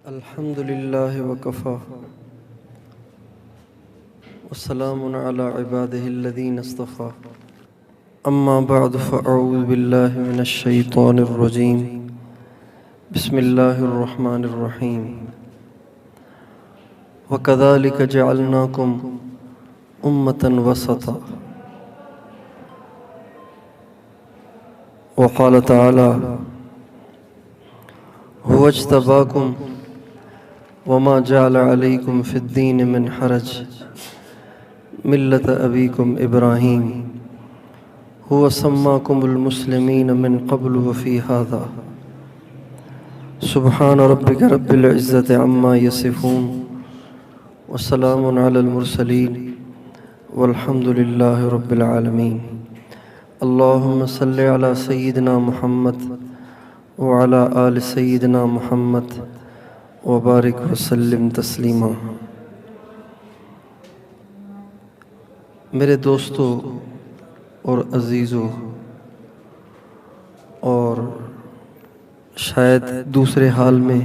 الحمد لله وكفى والسلام على عباده الذين اصطفى أما بعد فأعوذ بالله من الشيطان الرجيم بسم الله الرحمن الرحيم وكذلك جعلناكم أمة وسطا وقال تعالى هو اجتباكم وما جعل عليكم في الدين من حرج ملة أبيكم إبراهيم هو سماكم المسلمين من قبل وفي هذا سبحان ربك رب العزة عما يصفون وسلام على المرسلين والحمد لله رب العالمين اللهم صل على سيدنا محمد وعلى آل سيدنا محمد وبارک وسلم تسلیما۔ میرے دوستو اور عزیزو اور شاید دوسرے حال میں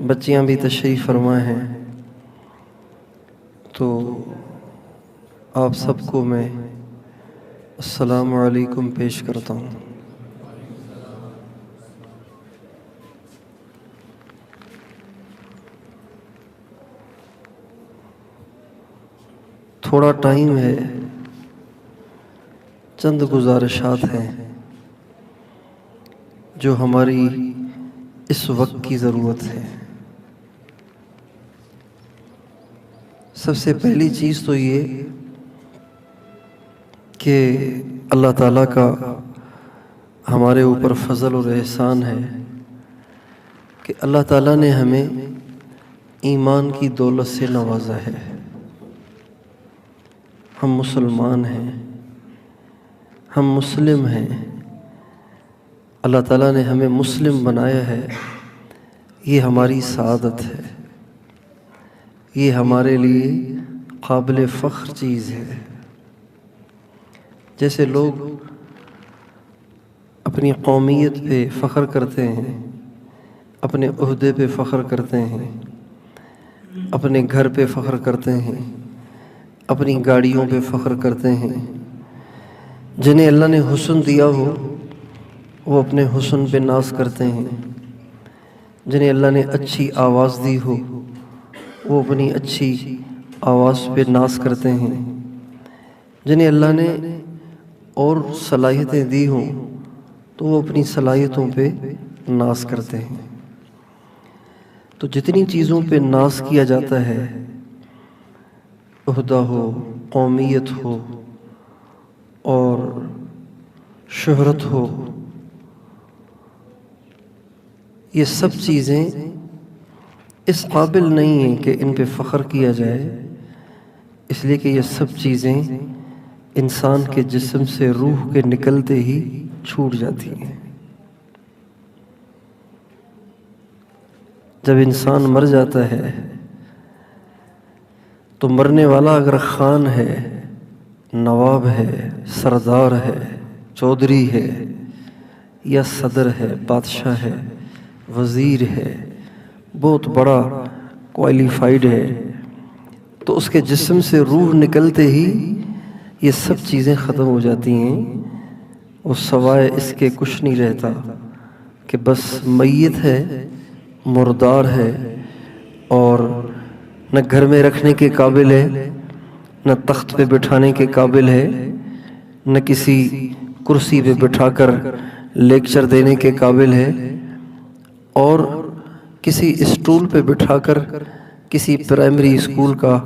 بچیاں بھی تشریف فرما ہیں، تو آپ سب کو میں السلام علیکم پیش کرتا ہوں۔ تھوڑا ٹائم ہے، چند گزارشات ہیں جو ہماری اس وقت کی ضرورت ہے۔ سب سے پہلی چیز تو یہ کہ اللہ تعالیٰ کا ہمارے اوپر فضل اور احسان ہے کہ اللہ تعالیٰ نے ہمیں ایمان کی دولت سے نوازا ہے۔ ہم مسلمان ہیں، ہم مسلم ہیں، اللہ تعالیٰ نے ہمیں مسلم بنایا ہے۔ یہ ہماری سعادت ہے، یہ ہمارے لیے قابل فخر چیز ہے۔ جیسے لوگ اپنی قومیت پہ فخر کرتے ہیں، اپنے عہدے پہ فخر کرتے ہیں، اپنے گھر پہ فخر کرتے ہیں، اپنی گاڑیوں پہ فخر کرتے ہیں، جنہیں اللہ نے حسن دیا ہو وہ اپنے حسن پہ ناز کرتے ہیں، جنہیں اللہ نے اچھی آواز دی ہو وہ اپنی اچھی آواز پہ ناز کرتے ہیں، جنہیں اللہ نے اور صلاحیتیں دی ہوں تو وہ اپنی صلاحیتوں پہ ناز کرتے ہیں۔ تو جتنی چیزوں پہ ناز کیا جاتا ہے، عہدہ ہو، قومیت ہو اور شہرت ہو، یہ سب چیزیں اس قابل نہیں ہیں کہ ان پہ فخر کیا جائے، اس لیے کہ یہ سب چیزیں انسان کے جسم سے روح کے نکلتے ہی چھوٹ جاتی ہیں۔ جب انسان مر جاتا ہے تو مرنے والا اگر خان ہے، نواب ہے، سردار ہے، چودھری ہے یا صدر ہے، بادشاہ ہے، وزیر ہے، بہت بڑا کوالیفائیڈ ہے، تو اس کے جسم سے روح نکلتے ہی یہ سب چیزیں ختم ہو جاتی ہیں، اور سوائے اس کے کچھ نہیں رہتا کہ بس میت ہے، مردار ہے، اور نہ گھر میں رکھنے کے قابل ہے، نہ تخت پہ بٹھانے کے قابل ہے، نہ کسی کرسی پہ بٹھا کر لیکچر دینے کے قابل ہے، اور کسی اسٹول پہ بٹھا کر کسی پرائمری اسکول کا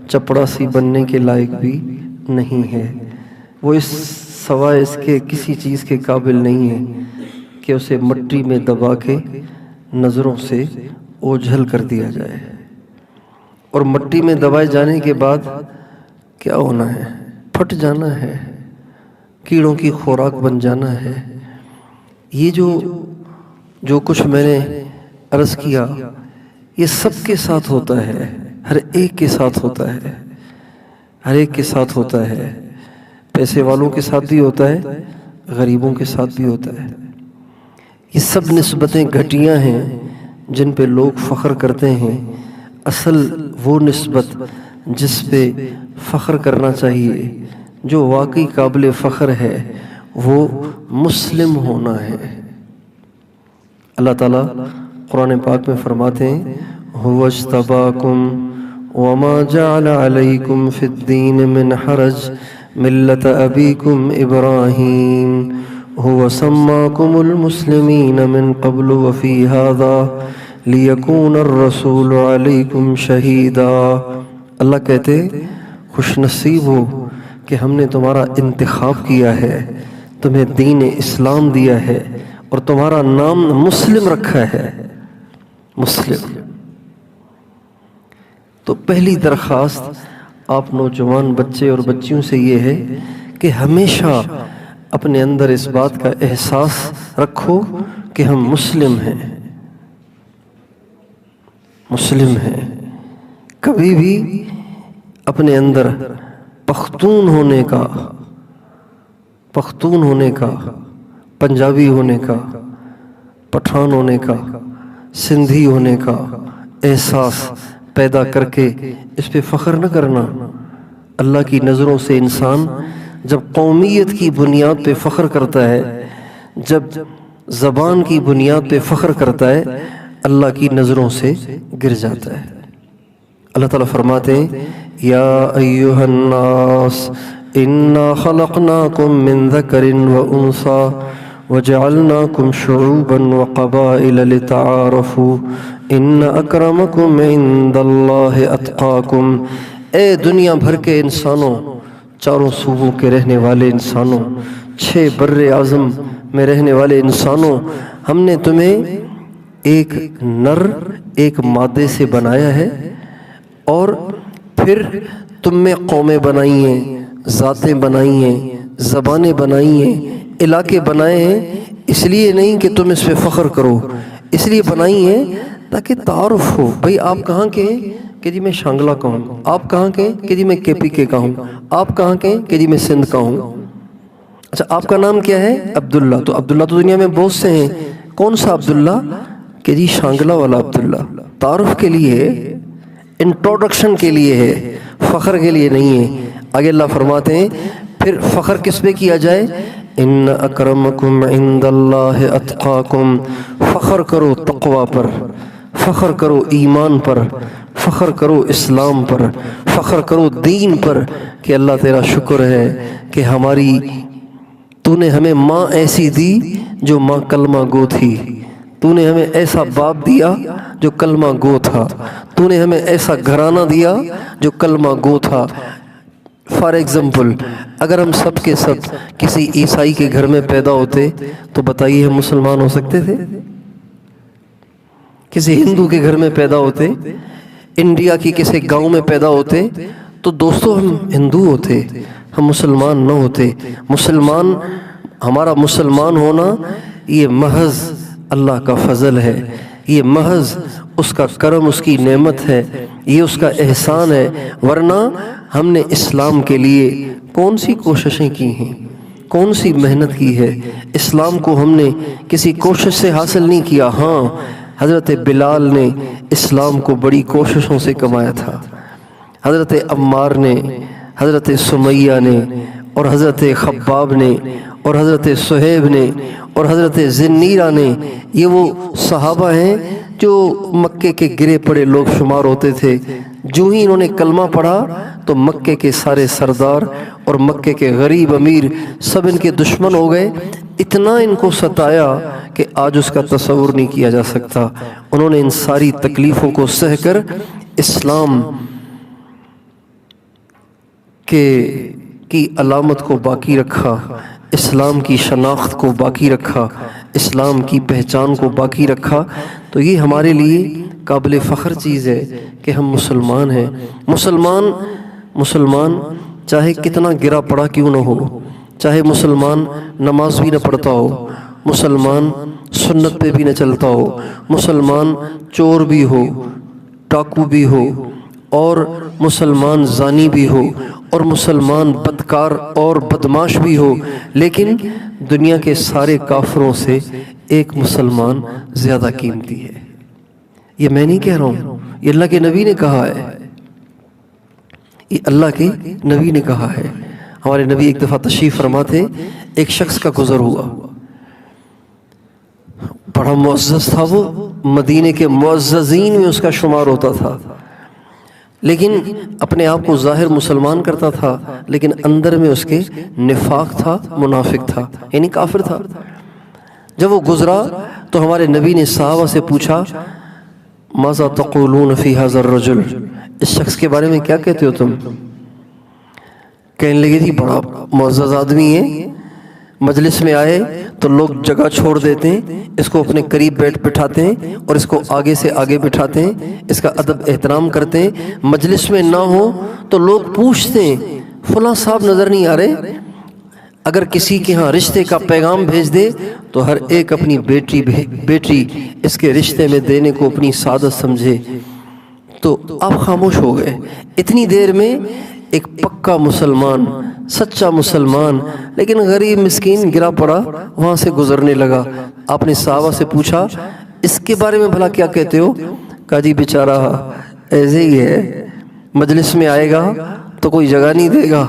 چپڑا سی بننے کے لائق بھی نہیں ہے۔ وہ سوائے اس کے کسی چیز کے قابل نہیں ہے کہ اسے مٹی میں دبا کے نظروں سے اوجھل کر دیا جائے، اور مٹی میں دبائے جانے کے بعد کیا ہونا ہے؟ پھٹ جانا ہے، کیڑوں کی خوراک بن جانا ہے۔ یہ جو کچھ میں نے عرض کیا یہ سب کے ساتھ ہوتا ہے، ہر ایک کے ساتھ ہوتا ہے، ہر ایک کے ساتھ ہوتا ہے، پیسے والوں کے ساتھ بھی ہوتا ہے، غریبوں کے ساتھ بھی ہوتا ہے۔ یہ سب نسبتیں گھٹیاں ہیں جن پہ لوگ فخر کرتے ہیں، اصل وہ نسبت جس پہ فخر کرنا چاہیے، جو واقعی قابل فخر ہے، وہ مسلم ہونا ہے۔ اللہ تعالیٰ قرآن پاک میں فرماتے ہیں هُوَ اجْتَبَاكُمْ وَمَا جَعَلَ عَلَيْكُمْ فِي الدِّينِ مِنْ حَرَجٍ مِلَّةَ أَبِيكُمْ إِبْرَاهِيمَ هُوَ سَمَّاكُمُ الْمُسْلِمِينَ مِنْ قَبْلُ وَفِي هَذَا لِيَكُونَ الرَّسُولُ عَلَيْكُمْ شَهِيدًا۔ اللہ کہتے خوش نصیب ہو کہ ہم نے تمہارا انتخاب کیا ہے، تمہیں دین اسلام دیا ہے اور تمہارا نام مسلم رکھا ہے، مسلم۔ تو پہلی درخواست آپ نوجوان بچے اور بچیوں سے یہ ہے کہ ہمیشہ اپنے اندر اس بات کا احساس رکھو کہ ہم مسلم ہیں، مسلم ہیں۔ کبھی بھی اپنے اندر پختون ہونے کا، پنجابی ہونے کا، پٹھان ہونے کا، سندھی ہونے کا احساس پیدا کر کے اس پہ فخر نہ کرنا۔ اللہ کی نظروں سے انسان جب قومیت کی بنیاد پہ فخر کرتا ہے، جب زبان کی بنیاد پہ فخر کرتا ہے، اللہ کی نظروں سے گر جاتا ہے۔ اللہ تعالیٰ فرماتے ہیں یا ایھا الناس انا خلقناکم من ذکر وانثی وجعلناکم شعوبا وقبائل لتعارفوا ان اکرمکم عند اللہ اتقاکم۔ اے دنیا بھر کے انسانوں، چاروں صوبوں کے رہنے والے انسانوں، 6 بر اعظم میں رہنے والے انسانوں، ہم نے تمہیں ایک نر ایک مادے سے بنایا ہے اور پھر تم میں قومیں بنائی ہیں، ذاتیں بنائی ہیں، زبانیں بنائی ہیں، علاقے بنائے ہیں، اس لیے نہیں کہ تم اس پہ فخر کرو، اس لیے بنائی ہیں تاکہ تعارف ہو۔ بھئی آپ کہاں کے ہیں کہ جی میں شانگلہ کا ہوں، آپ کہاں کے ہیں کہ جی میں کے پی کے کا ہوں، آپ کہاں کے ہیں کہ جی میں سندھ کا ہوں۔ اچھا آپ کا نام کیا ہے؟ عبداللہ۔ تو عبداللہ تو دنیا میں بہت سے ہیں، کون سا عبداللہ؟ کہ جی شانگلہ والا عبداللہ۔ تعارف کے لیے ہے، انٹروڈکشن کے لیے ہے، فخر کے لیے نہیں ہے۔ آگے اللہ فرماتے ہیں پھر فخر کس پہ کیا جائے؟ ان اکرمکم عند اللہ اتقاکم۔ فخر کرو تقوی پر، فخر کرو ایمان پر، فخر کرو اسلام پر، فخر کرو دین پر کہ اللہ تیرا شکر ہے کہ تو نے ہمیں ماں ایسی دی جو ماں کلمہ گو تھی، تو نے ہمیں ایسا باپ دیا جو کلمہ گو تھا، تو نے ہمیں ایسا گھرانہ دیا جو کلمہ گو تھا۔ فار ایگزامپل اگر ہم سب کے سب کسی عیسائی کے گھر میں پیدا ہوتے تو بتائیے ہم مسلمان ہو سکتے تھے؟ کسی ہندو کے گھر میں پیدا ہوتے، انڈیا کی کسی گاؤں میں پیدا ہوتے تو دوستو ہم ہندو ہوتے، ہم مسلمان نہ ہوتے۔ ہمارا مسلمان ہونا یہ محض اللہ کا فضل ہے، یہ محض اس کا کرم، اس کی نعمت ہے، یہ اس کا احسان ہے، ورنہ ہم نے اسلام کے لیے کون سی کوششیں کی ہیں، کون سی محنت کی ہے۔ اسلام کو ہم نے کسی کوشش سے حاصل نہیں کیا۔ ہاں حضرت بلال نے اسلام کو بڑی کوششوں سے کمایا تھا، حضرت عمار نے، حضرت سمیہ نے، اور حضرت خباب نے، اور حضرت صہیب نے، اور حضرت ذنیرہ نے۔ یہ وہ صحابہ ہیں جو مکے کے گرے پڑے لوگ شمار ہوتے تھے، جو ہی انہوں نے کلمہ پڑھا تو مکے کے سارے سردار اور مکے کے غریب امیر سب ان کے دشمن ہو گئے۔ اتنا ان کو ستایا کہ آج اس کا تصور نہیں کیا جا سکتا۔ انہوں نے ان ساری تکلیفوں کو سہ کر اسلام کی علامت کو باقی رکھا، اسلام کی شناخت کو باقی رکھا، اسلام کی پہچان کو باقی رکھا۔ تو یہ ہمارے لیے قابل فخر چیز ہے کہ ہم مسلمان ہیں۔ مسلمان چاہے کتنا گرا پڑا کیوں نہ ہو، چاہے مسلمان نماز بھی نہ پڑھتا ہو، مسلمان سنت پہ بھی نہ چلتا ہو، مسلمان چور بھی ہو، ڈاکو بھی ہو، اور مسلمان زانی بھی ہو، اور مسلمان بدکار اور بدماش بھی ہو، لیکن دنیا کے سارے کافروں سے ایک مسلمان زیادہ قیمتی ہے۔ یہ میں نہیں کہہ رہا ہوں، یہ اللہ کے نبی نے کہا ہے، یہ اللہ کے نبی نے کہا ہے۔ ہمارے نبی ایک دفعہ تشریف فرما تھے، ایک شخص کا گزر ہوا، بڑا معزز تھا، وہ مدینے کے معززین میں اس کا شمار ہوتا تھا، لیکن اپنے آپ کو ظاہر مسلمان کرتا تھا، لیکن اندر میں اس کے نفاق تھا، منافق تھا، یعنی کافر تھا۔ جب وہ گزرا تو ہمارے نبی نے صحابہ سے پوچھا ماذا تقولون فی ھذا الرجل، اس شخص کے بارے میں کیا کہتے ہو تم؟ کہنے لگے جی بڑا معزز آدمی ہے، مجلس میں آئے تو لوگ جگہ چھوڑ دیتے ہیں، اس کو اپنے قریب بٹھاتے ہیں اور اس کو آگے سے آگے بٹھاتے ہیں، اس کا ادب احترام کرتے ہیں۔ مجلس میں نہ ہو تو لوگ پوچھتے ہیں فلاں صاحب نظر نہیں آ رہے، اگر کسی کے ہاں رشتے کا پیغام بھیج دے تو ہر ایک اپنی بیٹی اس کے رشتے میں دینے کو اپنی سعادت سمجھے۔ تو آپ خاموش ہو گئے۔ اتنی دیر میں ایک پکا مسلمان، سچا مسلمان لیکن غریب مسکین گرا پڑا وہاں سے گزرنے لگا۔ آپ نے صحابہ سے پوچھا اس کے بارے میں بھلا کیا کہتے ہو؟ کہا جی بیچارہ ایسے ہی ہے، مجلس میں آئے گا تو کوئی جگہ نہیں دے گا،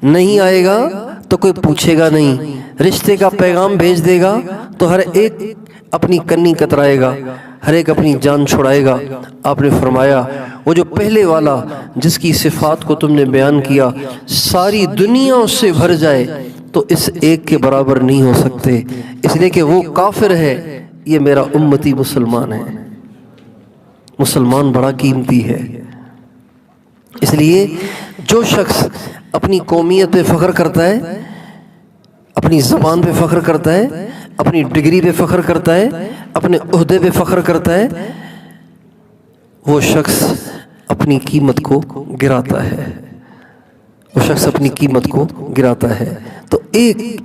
نہیں آئے گا تو کوئی پوچھے گا نہیں، رشتے کا پیغام بھیج دے گا تو ہر ایک اپنی کنی کترائے گا، ہر ایک اپنی جان چھڑائے گا۔ آپ نے فرمایا وہ جو پہلے والا جس کی صفات کو تم نے بیان کیا ساری دنیا اس سے بھر جائے تو اس ایک کے برابر نہیں ہو سکتے، اس لیے کہ وہ کافر ہے، یہ میرا امتی مسلمان ہے۔ مسلمان بڑا قیمتی ہے، اس لیے جو شخص اپنی قومیت پہ فخر کرتا ہے، اپنی زبان پہ فخر کرتا ہے، اپنی ڈگری پہ فخر کرتا ہے، اپنے عہدے پہ فخر کرتا ہے، وہ شخص اپنی قیمت کو گراتا ہے، وہ شخص اپنی قیمت کو گراتا ہے۔ تو ایک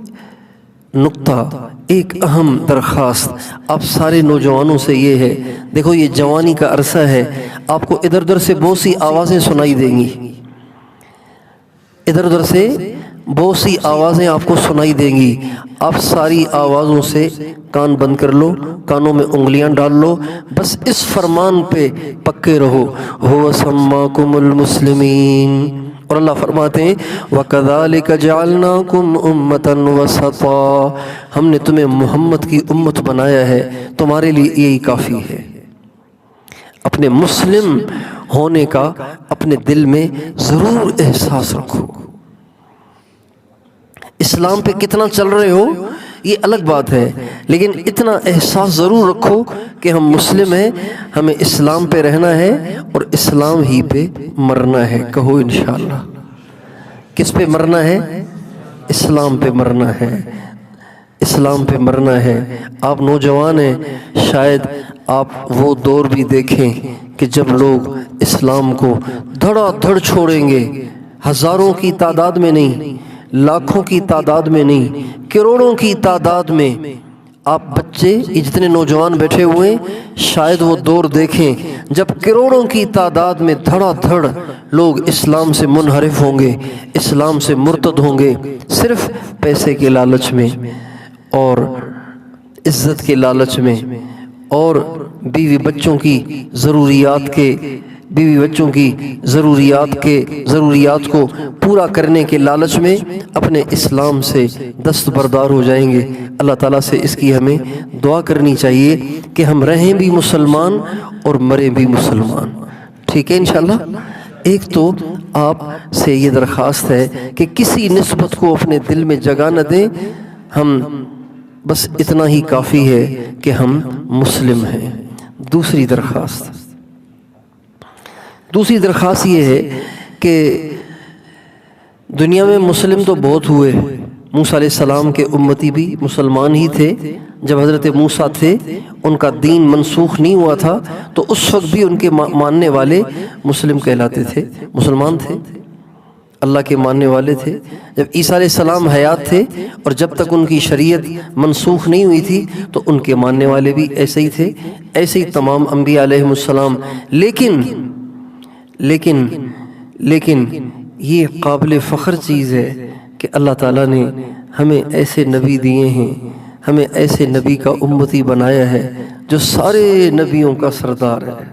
نقطہ، ایک اہم درخواست آپ سارے نوجوانوں سے یہ ہے، دیکھو یہ جوانی کا عرصہ ہے، آپ کو ادھر ادھر سے بہت سی آوازیں سنائی دیں گی، ادھر ادھر سے بہت سی آوازیں آپ کو سنائی دیں گی، آپ ساری آوازوں سے کان بند کر لو، کانوں میں انگلیاں ڈال لو، بس اس فرمان پہ پکے رہو، هو سماکم المسلمین، اور اللہ فرماتے ہیں وَكَذَلِكَ جَعَلْنَاكُمْ أُمَّةً وَسَطًا، ہم نے تمہیں محمد کی امت بنایا ہے، تمہارے لیے یہی کافی ہے۔ اپنے مسلم ہونے کا اپنے دل میں ضرور احساس رکھو۔ اسلام پہ کتنا چل رہے ہو یہ الگ بات ہے، لیکن اتنا احساس ضرور رکھو کہ ہم مسلم ہیں، ہمیں اسلام پہ رہنا ہے اور اسلام ہی پہ مرنا ہے۔ کہو انشاءاللہ۔ کس پہ مرنا ہے؟ اسلام پہ مرنا ہے، اسلام پہ مرنا ہے۔ آپ نوجوان ہیں، شاید آپ وہ دور بھی دیکھیں کہ جب لوگ اسلام کو دھڑا دھڑ چھوڑیں گے، ہزاروں کی تعداد میں نہیں، لاکھوں کی تعداد میں نہیں، کروڑوں کی تعداد میں آپ بچے یہ جتنے نوجوان بیٹھے ہوئے شاید وہ دور دیکھیں جب کروڑوں کی تعداد میں دھڑا دھڑ لوگ اسلام سے منحرف ہوں گے، اسلام سے مرتد ہوں گے، صرف پیسے کے لالچ میں اور عزت کے لالچ میں اور بیوی بچوں کی ضروریات کو پورا کرنے کے لالچ میں اپنے اسلام سے دستبردار ہو جائیں گے۔ اللہ تعالیٰ سے اس کی ہمیں دعا کرنی چاہیے کہ ہم رہیں بھی مسلمان اور مریں بھی مسلمان۔ ٹھیک ہے انشاءاللہ۔ ایک تو آپ سے یہ درخواست ہے کہ کسی نسبت کو اپنے دل میں جگہ نہ دیں، ہم بس اتنا ہی کافی ہے کہ ہم مسلم ہیں۔ دوسری درخواست یہ ہے کہ دنیا میں مسلم تو بہت ہوئے، موسیٰ علیہ السلام کے امتی بھی مسلمان ہی تھے، جب حضرت موسیٰ تھے ان کا دین منسوخ نہیں ہوا تھا تو اس وقت بھی ان کے ماننے والے مسلم کہلاتے تھے، مسلمان تھے، اللہ کے ماننے والے تھے۔ جب عیسیٰ علیہ السلام حیات تھے اور جب تک ان کی شریعت منسوخ نہیں ہوئی تھی تو ان کے ماننے والے بھی ایسے ہی تھے، ایسے ہی تمام انبیاء علیہ السلام۔ لیکن یہ قابل فخر چیز ہے کہ اللہ تعالیٰ نے ہمیں ایسے نبی دیے ہیں، ہمیں ایسے نبی کا امتی بنایا ہے جو سارے نبیوں کا سردار ہے۔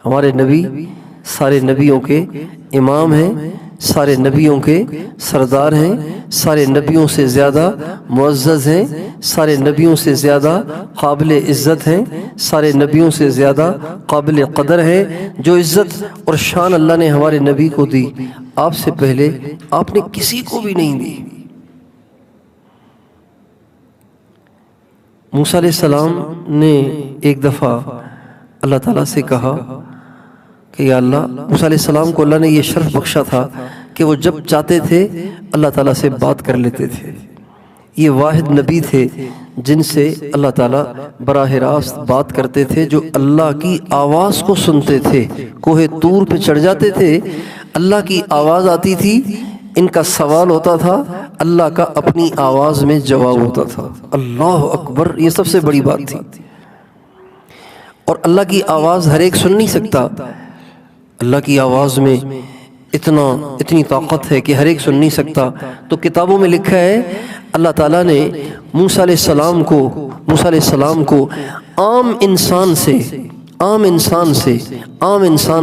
ہمارے نبی سارے نبیوں کے امام ہیں، سارے نبیوں کے سردار ہیں، سارے نبیوں سے زیادہ معزز ہیں، سارے نبیوں سے زیادہ قابل عزت ہیں، سارے نبیوں سے زیادہ قابل قدر ہیں۔ جو عزت اور شان اللہ نے ہمارے نبی کو دی، آپ سے پہلے آپ نے کسی کو بھی نہیں دی۔ موسیٰ علیہ السلام نے ایک دفعہ اللہ تعالیٰ سے کہا کہ یا اللہ، موسیٰ علیہ السلام کو اللہ نے یہ شرف بخشا تھا کہ وہ جب چاہتے تھے اللہ تعالیٰ سے بات کر لیتے تھے۔ یہ واحد نبی تھے جن سے اللہ تعالیٰ براہ راست بات کرتے تھے، جو اللہ کی آواز کو سنتے تھے۔ کوہ طور پہ چڑھ جاتے تھے، اللہ کی آواز آتی تھی، ان کا سوال ہوتا تھا، اللہ کا اپنی آواز میں جواب ہوتا تھا۔ اللہ اکبر، یہ سب سے بڑی بات تھی۔ اور اللہ کی آواز ہر ایک سن نہیں سکتا۔ اللہ کی آواز میں اتنی طاقت ہے کہ ہر ایک سن نہیں سکتا۔ تو کتابوں میں لکھا ہے اللہ تعالیٰ نے موسیٰ علیہ السلام کو عام انسان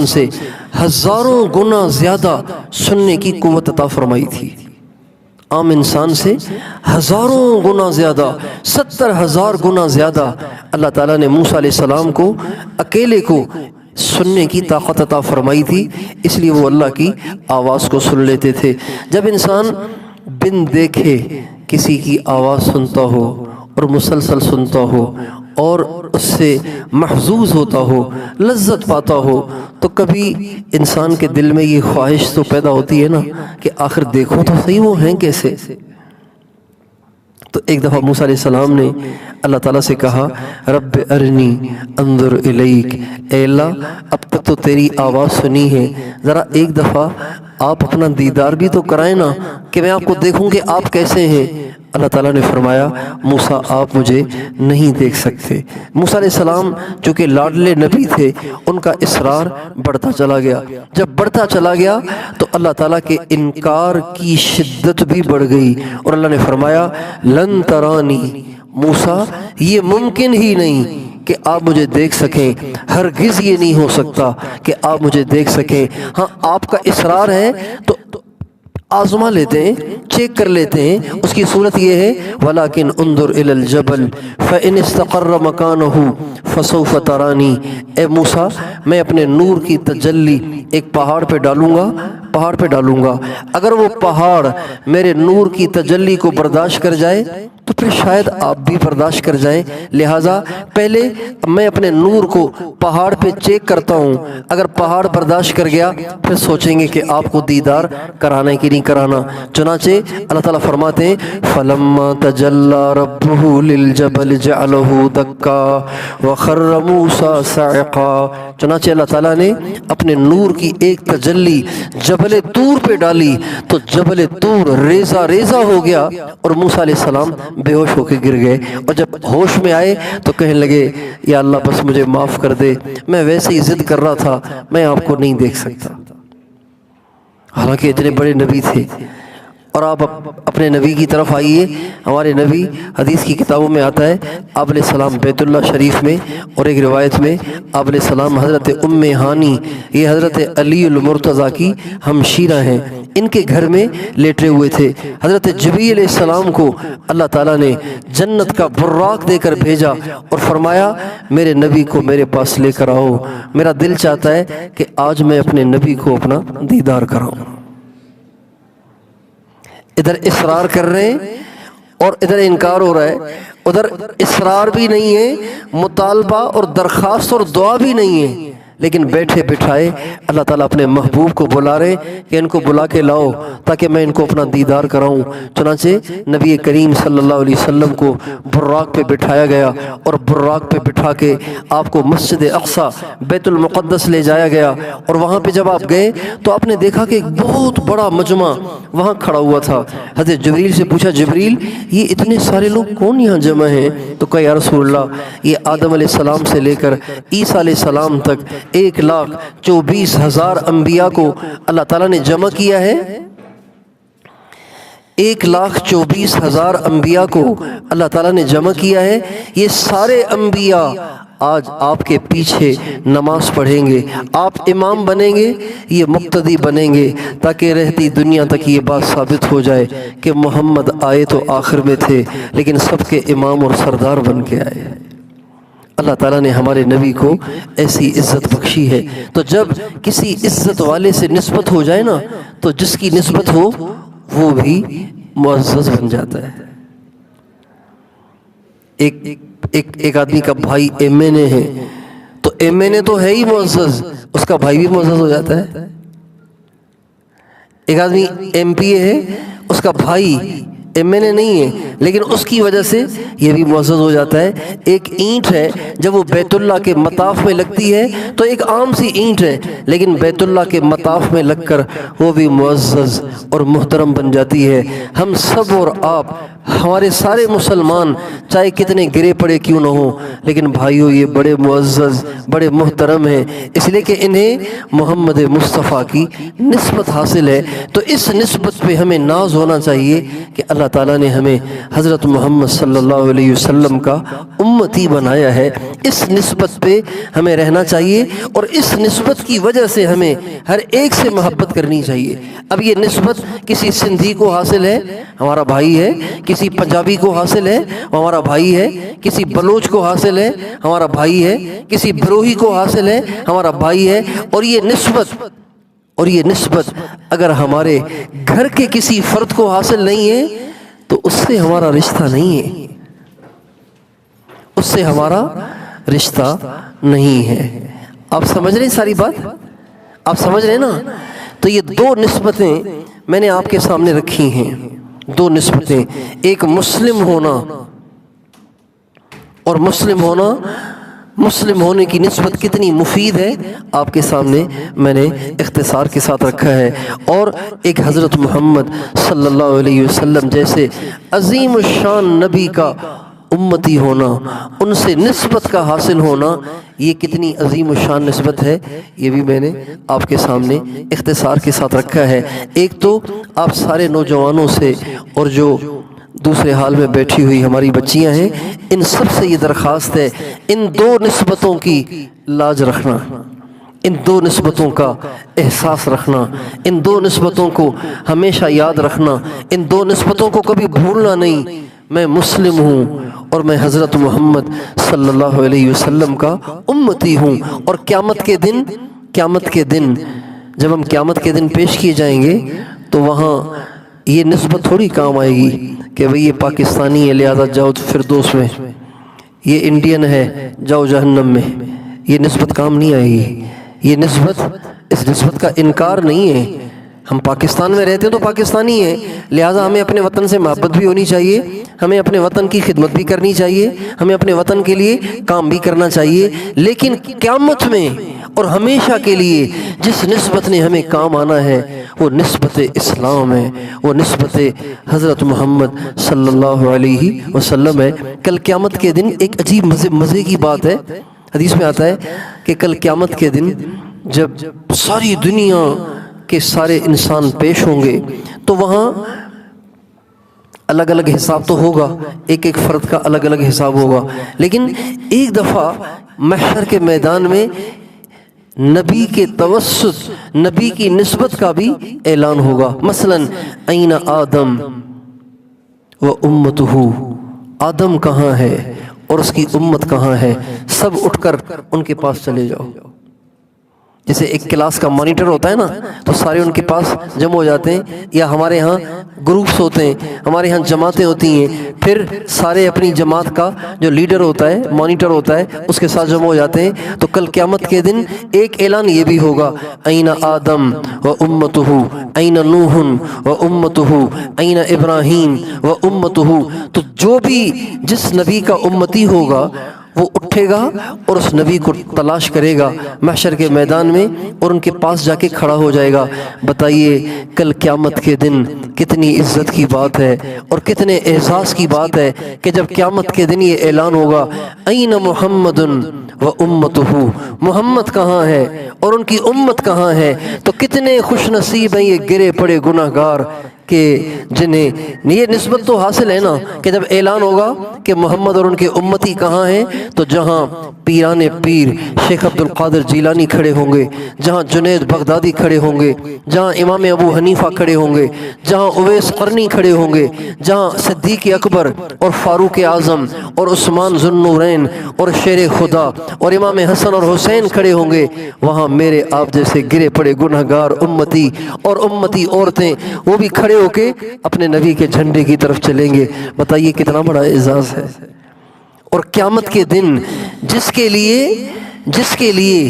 سے ہزاروں گنا زیادہ سننے کی قوت عطا فرمائی تھی۔ عام انسان سے ہزاروں گنا زیادہ، 70,000 گنا زیادہ اللہ تعالیٰ نے موسیٰ علیہ السلام کو اکیلے کو سننے کی طاقت عطا فرمائی تھی، اس لیے وہ اللہ کی آواز کو سن لیتے تھے۔ جب انسان بن دیکھے کسی کی آواز سنتا ہو اور مسلسل سنتا ہو اور اس سے محظوظ ہوتا ہو، لذت پاتا ہو، تو کبھی انسان کے دل میں یہ خواہش تو پیدا ہوتی ہے نا کہ آخر دیکھو تو صحیح وہ ہیں کیسے۔ تو ایک دفعہ موسیٰ علیہ السلام نے اللہ تعالیٰ سے کہا، رب ارنی انظر الیک، اے اللہ اب تک تو تیری آواز سنی ہے، ذرا ایک دفعہ آپ اپنا دیدار بھی تو کرائیں نا کہ میں آپ کو دیکھوں کہ آپ کیسے ہیں۔ اللہ تعالیٰ نے فرمایا، موسیٰ آپ مجھے نہیں دیکھ سکتے۔ موسیٰ علیہ السلام چونکہ لاڈلے نبی تھے، ان کا اصرار بڑھتا چلا گیا۔ جب بڑھتا چلا گیا تو اللہ تعالیٰ کے انکار کی شدت بھی بڑھ گئی، اور اللہ نے فرمایا، لن ترانی، موسیٰ یہ ممکن ہی نہیں کہ آپ مجھے دیکھ سکیں، ہرگز یہ نہیں ہو سکتا کہ آپ مجھے دیکھ سکیں۔ ہاں آپ کا اصرار ہے تو آزما لیتے ہیں، چیک کر لیتے ہیں۔ اس کی صورت یہ ہے، وَلَكِنْ انظُرْ إِلَى الْجَبَلِ فَإِنِ اسْتَقَرَّ مَكَانَهُ فَسَوْفَ تَرَانِي، اے موسیٰ میں اپنے نور کی تجلی ایک پہاڑ پہ ڈالوں گا، اگر وہ پہاڑ میرے نور کی تجلی کو برداشت کر جائے تو پھر شاید آپ بھی برداشت کر جائیں۔ لہٰذا پہلے میں اپنے نور کو پہاڑ پہ چیک کرتا ہوں، اگر پہاڑ برداشت کر گیا پھر سوچیں گے کہ آپ کو دیدار کرانا ہے کہ نہیں کرانا۔ چنانچہ اللہ تعالیٰ فرماتے ہیں، فَلَمَّا تَجَلَّى رَبُّهُ لِلْجَبَلِ جَعَلَهُ دَكَّا وَخَرَّ مُوسَىٰ صَعِقًا، چنانچہ اللہ تعالیٰ نے اپنے نور کی ایک تجلی جبل طور پہ ڈالی تو جبل طور ریزہ ریزہ ہو گیا اور موسیٰ علیہ السلام بے ہوش ہو کے گر گئے۔ اور جب ہوش میں آئے تو کہنے لگے، یا اللہ بس مجھے معاف کر دے، میں ویسے ہی ضد کر رہا تھا، میں آپ کو نہیں دیکھ سکتا۔ حالانکہ اتنے بڑے نبی تھے۔ اور آپ اپنے نبی کی طرف آئیے۔ ہمارے نبی، حدیث کی کتابوں میں آتا ہے، آپ علیہ السلام بیت اللہ شریف میں، اور ایک روایت میں آپ علیہ السلام حضرت ام ہانی، یہ حضرت علی المرتضیٰ کی ہمشیرہ ہیں، ان کے گھر میں لیٹے ہوئے تھے۔ حضرت جبریل علیہ السلام کو اللہ تعالیٰ نے جنت کا براق دے کر بھیجا اور فرمایا، میرے نبی کو میرے پاس لے کر آؤ، میرا دل چاہتا ہے کہ آج میں اپنے نبی کو اپنا دیدار کراؤں۔ ادھر اصرار کر رہے ہیں اور ادھر انکار ہو رہا ہے، ادھر اصرار بھی نہیں ہے، مطالبہ اور درخواست اور دعا بھی نہیں ہے، لیکن بیٹھے بٹھائے اللہ تعالیٰ اپنے محبوب کو بلا رہے کہ ان کو بلا کے لاؤ تاکہ میں ان کو اپنا دیدار کراؤں۔ چنانچہ نبی کریم صلی اللہ علیہ وسلم کو براق پہ بٹھایا گیا اور براق پہ بٹھا کے آپ کو مسجد اقصی بیت المقدس لے جایا گیا، اور وہاں پہ جب آپ گئے تو آپ نے دیکھا کہ ایک بہت بڑا مجمع وہاں کھڑا ہوا تھا۔ حضرت جبریل سے پوچھا، جبریل یہ اتنے سارے لوگ کون یہاں جمع ہیں؟ تو کہا، یا رسول اللہ یہ آدم علیہ السلام سے لے کر عیسیٰ علیہ السلام تک 1,24,000 انبیاء کو اللہ تعالیٰ نے جمع کیا ہے۔ 1,24,000 انبیاء کو اللہ تعالیٰ نے جمع کیا ہے۔ یہ سارے انبیاء آج آپ کے پیچھے نماز پڑھیں گے، آپ امام بنیں گے، یہ مقتدی بنیں گے، تاکہ رہتی دنیا تک یہ بات ثابت ہو جائے کہ محمد آئے تو آخر میں تھے لیکن سب کے امام اور سردار بن کے آئے۔ اللہ تعالیٰ نے ہمارے نبی کو ایسی عزت بخشی ہے۔ تو جب کسی عزت والے سے نسبت ہو جائے نا، تو جس کی نسبت ہو وہ بھی معزز بن جاتا ہے۔ ایک آدمی کا بھائی ایم این اے ہے، تو ایم این اے تو ہے ہی معزز، اس کا بھائی بھی معزز ہو جاتا ہے۔ ایک آدمی ایم پی اے ہے، اس کا بھائی ایم این اے نہیں ہے لیکن اس کی وجہ سے یہ بھی معزز ہو جاتا ہے۔ ایک اینٹ ہے، جب وہ بیت اللہ کے مطاف میں لگتی ہے تو ایک عام سی اینٹ ہے، لیکن بیت اللہ کے مطاف میں لگ کر وہ بھی معزز اور محترم بن جاتی ہے۔ ہم سب اور آپ، ہمارے سارے مسلمان چاہے کتنے گرے پڑے کیوں نہ ہوں، لیکن بھائیو یہ بڑے معزز، بڑے محترم ہیں، اس لیے کہ انہیں محمد مصطفیٰ کی نسبت حاصل ہے۔ تو اس نسبت پہ ہمیں ناز ہونا چاہیے کہ اللہ تعالیٰ نے ہمیں حضرت محمد صلی اللہ علیہ وسلم کا امتی بنایا ہے۔ اس نسبت پہ ہمیں رہنا چاہیے، اور اس نسبت کی وجہ سے ہمیں ہر ایک سے محبت کرنی چاہیے۔ اب یہ نسبت کسی سندھی کو حاصل ہے، ہمارا بھائی ہے، کسی پنجابی کو حاصل ہے، ہمارا بھائی ہے، کسی بلوچ کو حاصل ہے، ہمارا بھائی ہے، کسی بروہی کو حاصل ہے، ہمارا بھائی ہے۔ اور یہ نسبت اگر ہمارے گھر کے کسی فرد کو حاصل نہیں ہے تو اس سے ہمارا رشتہ نہیں ہے، اس سے ہمارا رشتہ نہیں ہے۔ آپ سمجھ رہے ہیں ساری بات؟ آپ سمجھ رہے ہیں نا؟ تو یہ دو نسبتیں میں نے آپ کے سامنے رکھی ہیں، دو نسبتیں، ایک مسلم ہونا اور مسلم ہونے کی نسبت کتنی مفید ہے آپ کے سامنے میں نے اختصار کے ساتھ رکھا ہے، اور ایک حضرت محمد صلی اللہ علیہ وسلم جیسے عظیم الشان نبی کا امتی ہونا، ان سے نسبت کا حاصل ہونا، یہ کتنی عظیم الشان نسبت ہے، یہ بھی میں نے آپ کے سامنے اختصار کے ساتھ رکھا ہے۔ ایک تو آپ سارے نوجوانوں سے اور جو دوسرے حال میں بیٹھی ہوئی ہماری بچیاں ہیں، ان سب سے یہ درخواست ہے، ان دو نسبتوں کی لاج رکھنا، ان دو نسبتوں کا احساس رکھنا، ان دو نسبتوں کو ہمیشہ یاد رکھنا، ان دو نسبتوں کو کبھی بھولنا نہیں۔ میں مسلم ہوں اور میں حضرت محمد صلی اللہ علیہ وسلم کا امتی ہوں، اور قیامت کے دن جب ہم قیامت کے دن پیش کیے جائیں گے تو وہاں یہ نسبت تھوڑی کام آئے گی کہ بھئی یہ پاکستانی ہے لہذا جاؤ فردوس میں، یہ انڈین ہے جاؤ جہنم میں، یہ نسبت کام نہیں آئے گی۔ یہ نسبت، اس نسبت کا انکار نہیں ہے۔ ہم پاکستان میں رہتے ہیں تو پاکستانی ہیں، لہٰذا ہمیں اپنے وطن سے محبت بھی ہونی چاہیے، ہمیں اپنے وطن کی خدمت بھی کرنی چاہیے، ہمیں اپنے وطن کے لیے کام بھی کرنا چاہیے، لیکن قیامت میں اور ہمیشہ کے لیے جس نسبت نے ہمیں کام آنا ہے وہ نسبت اسلام ہے، وہ نسبت حضرت محمد صلی اللہ علیہ وسلم ہے۔ کل قیامت کے دن ایک عجیب مزے کی بات ہے، حدیث میں آتا ہے کہ کل قیامت کے دن جب ساری دنیا کہ سارے انسان پیش ہوں گے تو وہاں الگ الگ حساب تو ہوگا، ایک ایک فرد کا الگ الگ حساب ہوگا، لیکن ایک دفعہ محشر کے میدان میں نبی کے توسط، نبی کی نسبت کا بھی اعلان ہوگا۔ مثلا این آدم و امتہ، آدم کہاں ہے اور اس کی امت کہاں ہے، سب اٹھ کر ان کے پاس چلے جاؤ۔ جیسے ایک کلاس کا مانیٹر ہوتا ہے نا، تو سارے ان کے پاس جمع ہو جاتے ہیں، یا ہمارے ہاں گروپس ہوتے ہیں، ہمارے ہاں جماعتیں ہوتی ہیں، پھر سارے اپنی جماعت کا جو لیڈر ہوتا ہے، مانیٹر ہوتا ہے، اس کے ساتھ جمع ہو جاتے ہیں۔ تو کل قیامت کے دن ایک اعلان یہ بھی ہوگا، این آدم و امتہ، این نوح و امتہ، این ابراہیم و امتہ۔ تو جو بھی جس نبی کا امتی ہوگا وہ اٹھے گا اور اس نبی کو تلاش کرے گا محشر کے میدان میں، اور ان کے پاس جا کے کھڑا ہو جائے گا۔ بتائیے کل قیامت کے دن کتنی عزت کی بات ہے اور کتنے اعزاز کی بات ہے کہ جب قیامت کے دن یہ اعلان ہوگا، این محمد و امتہ، محمد کہاں ہے اور ان کی امت کہاں ہے۔ تو کتنے خوش نصیب ہیں یہ گرے پڑے گناہگار کہ جنہیں یہ نسبت تو حاصل ہے نا کہ جب اعلان ہوگا کہ محمد اور ان کے امتی کہاں ہیں، تو جہاں پیران پیر شیخ عبد القادر جیلانی کھڑے ہوں گے، جہاں جنید بغدادی کھڑے ہوں گے، جہاں امام ابو حنیفہ کھڑے ہوں گے، جہاں اویس قرنی کھڑے ہوں گے، جہاں صدیق اکبر اور فاروق اعظم اور عثمان ذو النورین اور شیر خدا اور امام حسن اور حسین کھڑے ہوں گے، وہاں میرے آپ جیسے گرے پڑے گنہگار امتی اور امتی عورتیں وہ بھی کھڑے ہو کے اپنے نبی کے جھنڈے کی طرف چلیں گے۔ بتائیے کتنا بڑا اعزاز ہے۔ اور قیامت کے دن جس کے لیے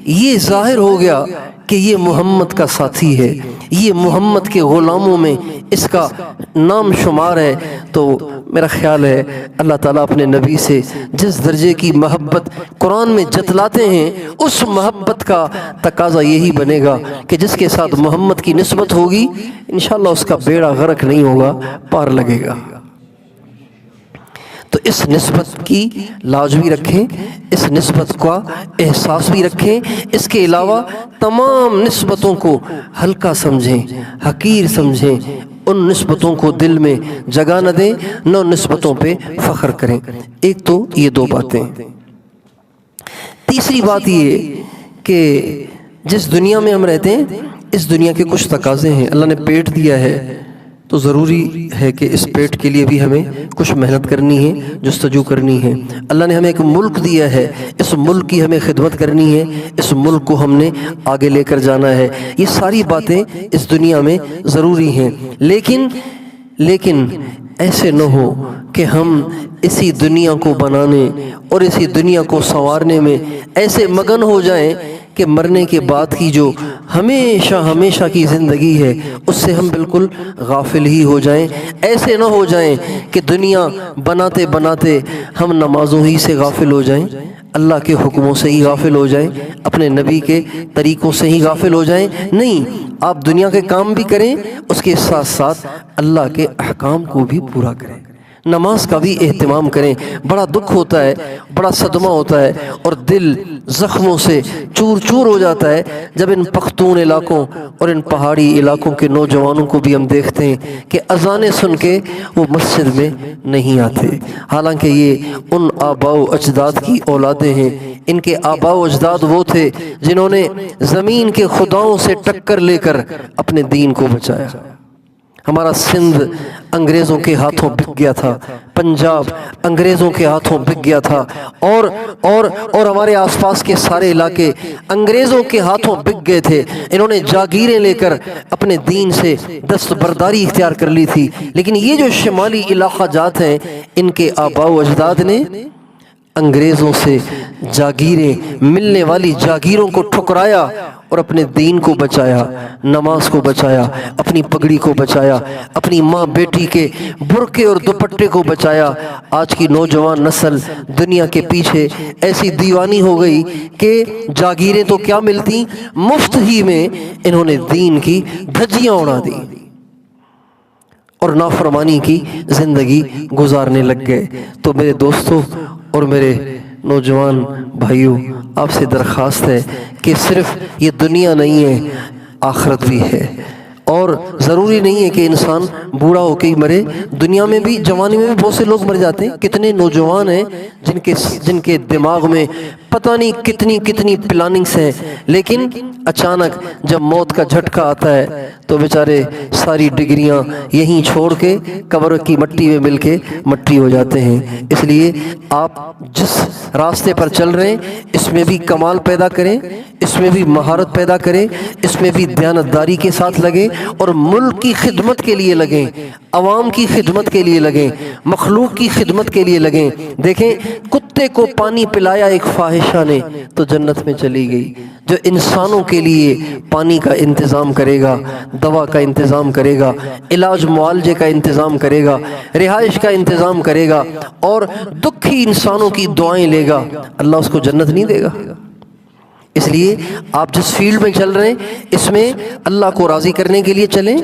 یہ ظاہر ہو گیا کہ یہ محمد کا ساتھی ہے، یہ محمد کے غلاموں میں اس کا نام شمار ہے، تو میرا خیال ہے اللہ تعالیٰ اپنے نبی سے جس درجے کی محبت قرآن میں جتلاتے ہیں، اس محبت کا تقاضا یہی بنے گا کہ جس کے ساتھ محمد کی نسبت ہوگی انشاءاللہ اس کا بیڑا غرق نہیں ہوگا، پار لگے گا۔ تو اس نسبت کی لاج بھی رکھیں، اس نسبت کا احساس بھی رکھیں، اس کے علاوہ تمام نسبتوں کو ہلکا سمجھیں، حقیر سمجھیں، ان نسبتوں کو دل میں جگہ نہ دیں، نہ ان نسبتوں پہ فخر کریں۔ ایک تو یہ دو باتیں۔ تیسری بات یہ کہ جس دنیا میں ہم رہتے ہیں اس دنیا کے کچھ تقاضے ہیں۔ اللہ نے پیٹ دیا ہے تو ضروری ہے کہ اس پیٹ کے لیے بھی ہمیں کچھ محنت کرنی ہے، جستجو کرنی ہے۔ اللہ نے ہمیں ایک ملک دیا ہے، اس ملک کی ہمیں خدمت کرنی ہے، اس ملک کو ہم نے آگے لے کر جانا ہے۔ یہ ساری باتیں اس دنیا میں ضروری ہیں، لیکن ایسے نہ ہو کہ ہم اسی دنیا کو بنانے اور اسی دنیا کو سنوارنے میں ایسے مگن ہو جائیں کہ مرنے کے بعد کی جو ہمیشہ کی زندگی ہے اس سے ہم بالکل غافل ہی ہو جائیں۔ ایسے نہ ہو جائیں کہ دنیا بناتے بناتے ہم نمازوں ہی سے غافل ہو جائیں، اللہ کے حکموں سے ہی غافل ہو جائیں، اپنے نبی کے طریقوں سے ہی غافل ہو جائیں۔ نہیں، آپ دنیا کے کام بھی کریں، اس کے ساتھ ساتھ اللہ کے احکام کو بھی پورا کریں، نماز کا بھی اہتمام کریں۔ بڑا دکھ ہوتا ہے، بڑا صدمہ ہوتا ہے اور دل زخموں سے چور چور ہو جاتا ہے جب ان پختون علاقوں اور ان پہاڑی علاقوں کے نوجوانوں کو بھی ہم دیکھتے ہیں کہ اذانیں سن کے وہ مسجد میں نہیں آتے، حالانکہ یہ ان آباء و اجداد کی اولادیں ہیں۔ ان کے آباء و اجداد وہ تھے جنہوں نے زمین کے خداؤں سے ٹکر لے کر اپنے دین کو بچایا۔ ہمارا سندھ انگریزوں کے ہاتھوں بک گیا تھا، پنجاب انگریزوں کے ہاتھوں بک گیا تھا، اور ہمارے آس پاس کے سارے علاقے انگریزوں کے ہاتھوں بک گئے تھے۔ انہوں نے جاگیریں لے کر اپنے دین سے دستبرداری اختیار کر لی تھی، لیکن یہ جو شمالی علاقہ جات ہیں ان کے آباء و اجداد نے انگریزوں سے جاگیریں، ملنے والی جاگیروں کو ٹھکرایا اور اپنے دین کو بچایا، نماز کو بچایا، اپنی پگڑی کو بچایا، اپنی ماں بیٹی کے برقعے اور دوپٹے کو بچایا۔ آج کی نوجوان نسل دنیا کے پیچھے ایسی دیوانی ہو گئی کہ جاگیریں تو کیا ملتی، مفت ہی میں انہوں نے دین کی دھجیاں اڑا دی اور نافرمانی کی زندگی گزارنے لگ گئے۔ تو میرے دوستوں اور میرے نوجوان بھائیوں، آپ سے درخواست ہے کہ صرف یہ دنیا نہیں ہے، آخرت بھی ہے، اور ضروری نہیں ہے کہ انسان بوڑھا ہو کے ہی مرے۔ دنیا میں بھی جوانی میں بھی بہت سے لوگ مر جاتے ہیں۔ کتنے نوجوان ہیں جن کے دماغ میں پتہ نہیں کتنی پلاننگز ہیں، لیکن اچانک جب موت کا جھٹکا آتا ہے تو بیچارے ساری ڈگریاں یہیں چھوڑ کے قبر کی مٹی میں مل کے مٹی ہو جاتے ہیں۔ اس لیے آپ جس راستے پر چل رہے ہیں اس میں بھی کمال پیدا کریں، اس میں بھی مہارت پیدا کریں، اس میں بھی دیانتداری کے ساتھ لگیں اور ملک کی خدمت کے لیے لگیں، عوام کی خدمت کے لیے لگیں، مخلوق کی خدمت کے لیے لگیں۔ دیکھیں، کتے کو پانی پلایا ایک فاحشہ نے تو جنت میں چلی گئی۔ جو انسانوں کے لیے پانی کا انتظام کرے گا، دوا کا انتظام کرے گا، علاج معالجے کا انتظام کرے گا، رہائش کا انتظام کرے گا اور دکھی انسانوں کی دعائیں لے گا، اللہ اس کو جنت نہیں دے گا؟ اس لیے آپ جس فیلڈ میں چل رہے ہیں اس میں اللہ کو راضی کرنے کے لیے چلیں،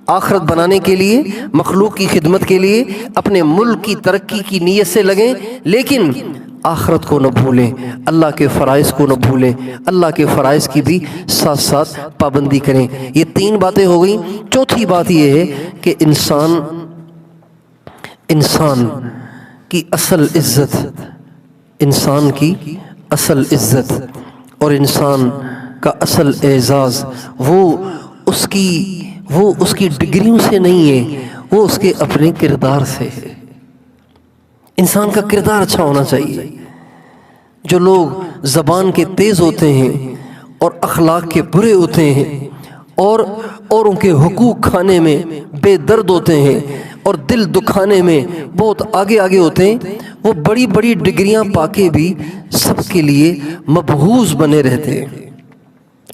آخرت بنانے کے لیے، مخلوق کی خدمت کے لیے، اپنے ملک کی ترقی کی نیت سے لگیں، لیکن آخرت کو نہ بھولیں، اللہ کے فرائض کو نہ بھولیں، اللہ کے فرائض کی بھی ساتھ ساتھ پابندی کریں۔ یہ 3 باتیں ہو گئیں۔ چوتھی بات یہ ہے کہ انسان کی اصل عزت، انسان کی اصل عزت اور انسان کا اصل اعزاز وہ اس کی ڈگریوں سے نہیں ہے، وہ اس کے اپنے کردار سے ہے۔ انسان کا کردار اچھا ہونا چاہیے۔ جو لوگ زبان کے تیز ہوتے ہیں اور اخلاق کے برے ہوتے ہیں اور اوروں کے حقوق کھانے میں بے درد ہوتے ہیں اور دل دکھانے میں بہت آگے ہوتے ہیں، وہ بڑی بڑی ڈگریاں پا کے بھی سب کے لیے مبہوز بنے رہتے ہیں۔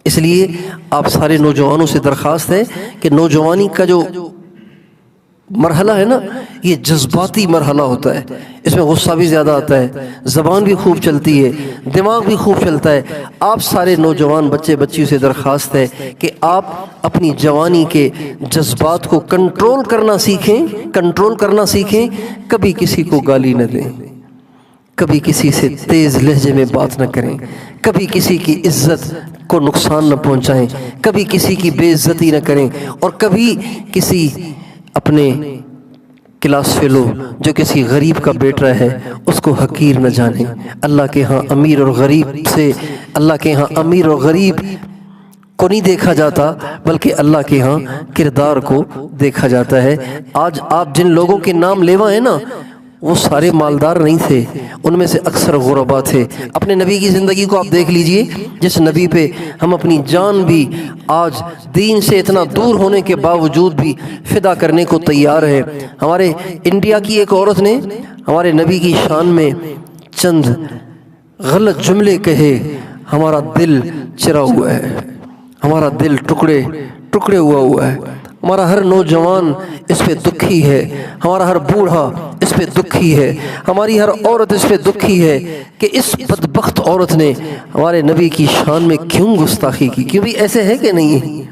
اس لیے آپ سارے نوجوانوں سے درخواست ہے کہ نوجوانی کا جو مرحلہ ہے نا، یہ جذباتی مرحلہ ہوتا ہے، اس میں غصہ بھی زیادہ آتا ہے، زبان بھی خوب چلتی ہے، دماغ بھی خوب چلتا ہے۔ آپ سارے نوجوان بچے بچیوں سے درخواست ہے کہ آپ اپنی جوانی کے جذبات کو کنٹرول کرنا سیکھیں، کبھی کسی کو گالی نہ دیں، کبھی کسی سے تیز لہجے میں بات نہ کریں، کبھی کسی کی عزت کو نقصان نہ پہنچائیں، کبھی کسی کی بے عزتی نہ کریں، اور کبھی کسی اپنے کلاس فیلو جو کسی غریب کا بیٹا ہے اس کو حقیر نہ جانیں۔ اللہ کے ہاں امیر اور غریب کو نہیں دیکھا جاتا، بلکہ اللہ کے ہاں کردار کو دیکھا جاتا ہے۔ آج آپ جن لوگوں کے نام لیوا ہیں نا، وہ سارے مالدار نہیں تھے، ان میں سے اکثر غربا تھے۔ اپنے نبی کی زندگی کو آپ دیکھ لیجئے، جس نبی پہ ہم اپنی جان بھی آج دین سے اتنا دور ہونے کے باوجود بھی فدا کرنے کو تیار ہے۔ ہمارے انڈیا کی ایک عورت نے ہمارے نبی کی شان میں چند غلط جملے کہے، ہمارا دل چرا ہوا ہے، ہمارا دل ٹکڑے ہوا ہے۔ ہمارا ہر نوجوان اس پہ دکھی ہے، ہمارا ہر بوڑھا اس پہ دکھی ہے، ہماری ہر عورت اس پہ دکھی ہے کہ اس بدبخت عورت نے ہمارے نبی کی شان میں کیوں گستاخی کی۔ کیوں بھی ایسے ہے کہ نہیں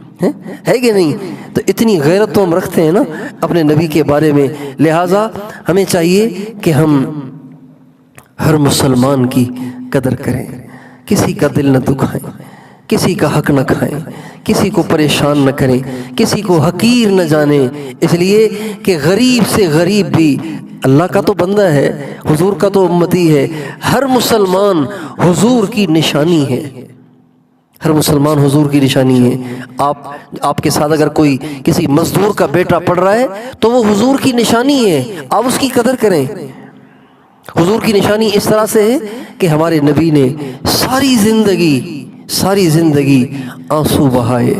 ہے کہ نہیں؟ تو اتنی غیرت تو ہم رکھتے ہیں نا اپنے نبی کے بارے میں، لہٰذا ہمیں چاہیے کہ ہم ہر مسلمان کی قدر کریں، کسی کا دل نہ دکھائیں، کسی کا حق نہ کھائیں، کسی کو پریشان نہ کریں، کسی کو حقیر نہ جانیں، اس لیے کہ غریب سے غریب بھی اللہ کا تو بندہ ہے، حضور کا تو امتی ہے۔ ہر مسلمان حضور کی نشانی ہے، ہر مسلمان حضور کی نشانی ہے۔ آپ کے ساتھ اگر کوئی کسی مزدور کا بیٹا پڑھ رہا ہے تو وہ حضور کی نشانی ہے، آپ اس کی قدر کریں۔ حضور کی نشانی اس طرح سے ہے کہ ہمارے نبی نے ساری زندگی آنسو بہائے،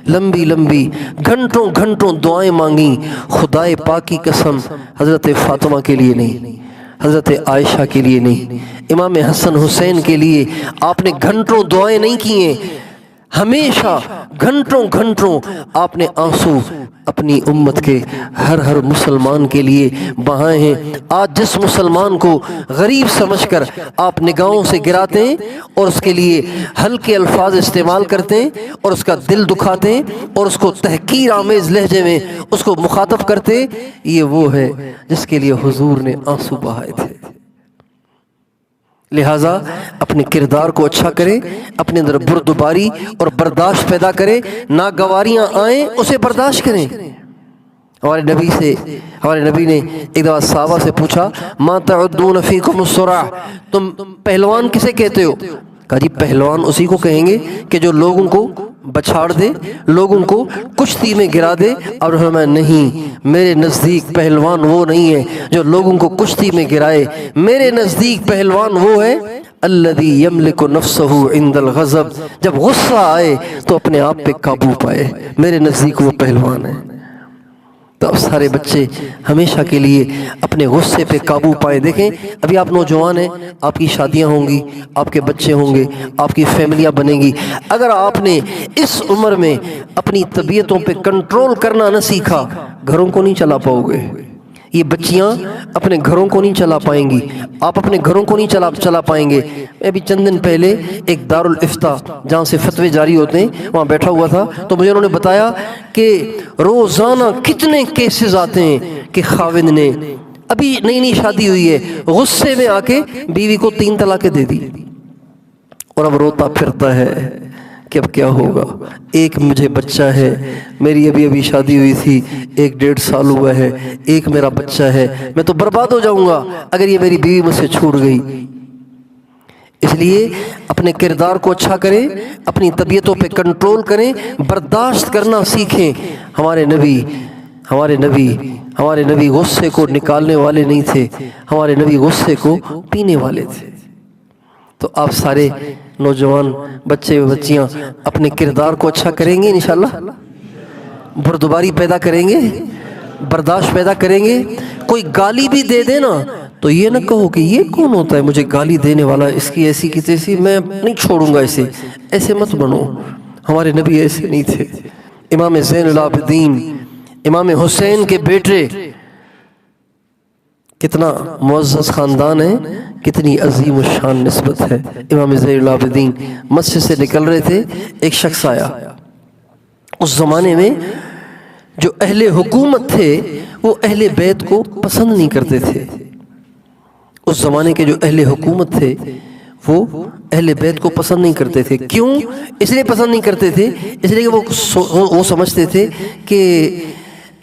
لمبی گھنٹوں دعائیں مانگیں، خدائے پاک کی قسم حضرت فاطمہ کے لیے نہیں، حضرت عائشہ کے لیے نہیں، امام حسن حسین کے لیے آپ نے گھنٹوں دعائیں نہیں کیے، ہمیشہ گھنٹوں آپ نے آنسو اپنی امت کے ہر مسلمان کے لیے بہائے ہیں۔ آج جس مسلمان کو غریب سمجھ کر آپ نگاہوں سے گراتے ہیں اور اس کے لیے ہلکے الفاظ استعمال کرتے ہیں اور اس کا دل دکھاتے ہیں اور اس کو تحقیر آمیز لہجے میں اس کو مخاطب کرتے ہیں، یہ وہ ہے جس کے لیے حضور نے آنسو بہائے تھے۔ لہٰذا اپنے کردار کو اچھا کریں، اپنے اندر بردباری اور برداشت پیدا کریں، ناگواریاں آئیں اسے برداشت کریں۔ ہمارے نبی نے ایک دفعہ صحابہ سے پوچھا، ما تعدون فیکم الصراع، تم پہلوان کسے کہتے ہو؟ کہا جی پہلوان اسی کو کہیں گے کہ جو لوگوں کو بچھاڑ دے، لوگوں کو کشتی میں گرا دے۔ اور ہمیں نہیں، میرے نزدیک پہلوان وہ نہیں ہے جو لوگوں کو کشتی میں گرائے، میرے نزدیک پہلوان وہ ہے الذی یملک نفسہ عند الغضب، جب غصہ آئے تو اپنے آپ پہ قابو پائے، میرے نزدیک وہ پہلوان ہے۔ تو اب سارے بچے ہمیشہ کے لیے اپنے غصے پہ قابو پائے۔ دیکھیں ابھی آپ نوجوان ہیں، آپ کی شادیاں ہوں گی، آپ کے بچے ہوں گے، آپ کی فیملیاں بنیں گی۔ اگر آپ نے اس عمر میں اپنی طبیعتوں پہ کنٹرول کرنا نہ سیکھا، گھروں کو نہیں چلا پاؤ گے۔ یہ بچیاں اپنے گھروں کو نہیں چلا پائیں گی، آپ اپنے گھروں کو نہیں چلا پائیں گے۔ میں ابھی چند دن پہلے ایک دارالافتاء جہاں سے فتوے جاری ہوتے ہیں وہاں بیٹھا ہوا تھا، تو مجھے انہوں نے بتایا کہ روزانہ کتنے کیسز آتے ہیں کہ خاوند نے ابھی نئی نئی شادی ہوئی ہے، غصے میں آ کے بیوی کو 3 طلاقیں دے دی، اور اب روتا پھرتا ہے کہ اب کیا ہوگا، ایک مجھے بچہ ہے، میری ابھی شادی ہوئی تھی، 1.5 سال ہوا ہے، ایک میرا بچہ ہے، میں تو برباد ہو جاؤں گا اگر یہ میری بیوی مجھ سے چھوٹ گئی۔ اس لیے اپنے کردار کو اچھا کریں، اپنی طبیعتوں پہ کنٹرول کریں، برداشت کرنا سیکھیں۔ ہمارے نبی غصے کو نکالنے والے نہیں تھے، ہمارے نبی غصے کو پینے والے تھے۔ تو آپ سارے نوجوان بچے و بچیاں اپنے کردار کو اچھا کریں گے انشاءاللہ، بردباری پیدا کریں گے، برداشت پیدا کریں گے۔ کوئی گالی بھی دے دے نا تو یہ نہ کہو کہ یہ کون ہوتا ہے مجھے گالی دینے والا، اس کی ایسی کی تیسی، میں نہیں چھوڑوں گا اسے، ایسے مت بنو۔ ہمارے نبی ایسے نہیں تھے۔ امام زین العابدین، امام حسین کے بیٹے، کتنا معزز خاندان ہے، کتنی عظیم الشان نسبت ہے۔ امام زین العابدین مسجد سے نکل رہے تھے، ایک شخص آیا۔ اس زمانے میں جو اہل حکومت تھے وہ اہل بیت کو پسند نہیں کرتے تھے۔ اس زمانے کے جو اہل حکومت تھے وہ اہل بیت کو پسند نہیں کرتے تھے۔ کیوں؟ اس لیے پسند نہیں کرتے تھے، اس لیے کہ وہ سمجھتے تھے کہ